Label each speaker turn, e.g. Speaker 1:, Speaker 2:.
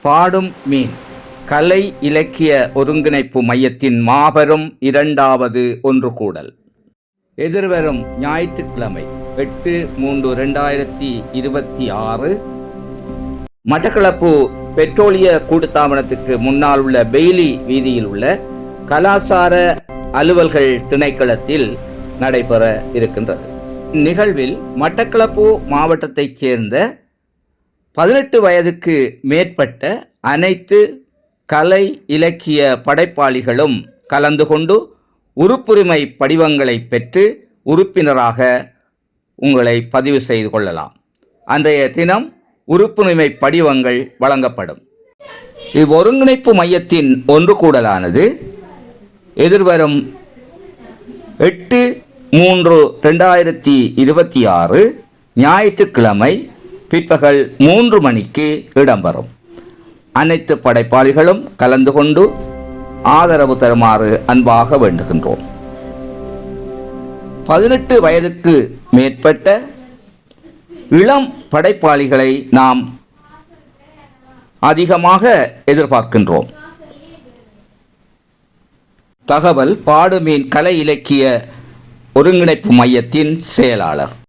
Speaker 1: பாடும் மீன் கலை இலக்கிய ஒருங்கிணைப்பு மையத்தின் மாபெரும் 2வது ஒன்று கூடல் எதிர்வரும் ஞாயிற்றுக்கிழமை 8/3/2026 மட்டக்களப்பு பெட்ரோலிய கூட்டுத்தாபனத்துக்கு முன்னால் உள்ள பெய்லி வீதியில் உள்ள கலாசார அலுவல்கள் திணைக்களத்தில் நடைபெற இருக்கின்றது. இந்நிகழ்வில் மட்டக்களப்பு மாவட்டத்தைச் சேர்ந்த 18 வயதுக்கு மேற்பட்ட அனைத்து கலை இலக்கிய படைப்பாளிகளும் கலந்து கொண்டு உறுப்புரிமை படிவங்களை பெற்று உறுப்பினராக உங்களை பதிவு செய்து கொள்ளலாம். அன்றைய தினம் உறுப்புரிமை படிவங்கள் வழங்கப்படும். இவ்வொருங்கிணைப்பு மையத்தின் ஒன்று கூடலானது எதிர்வரும் 8/3/2026 ஞாயிற்றுக்கிழமை பிற்பகல் 3 மணிக்கு இடம்பெறும். அனைத்து படைப்பாளிகளும் கலந்து கொண்டு ஆதரவு தருமாறு அன்பாக வேண்டுகின்றோம். 18 வயதுக்கு மேற்பட்ட இளம் படைப்பாளிகளை நாம் அதிகமாக எதிர்பார்க்கின்றோம். தகவல் பாடுமீன் கலை இலக்கிய ஒருங்கிணைப்பு மையத்தின் செயலாளர்.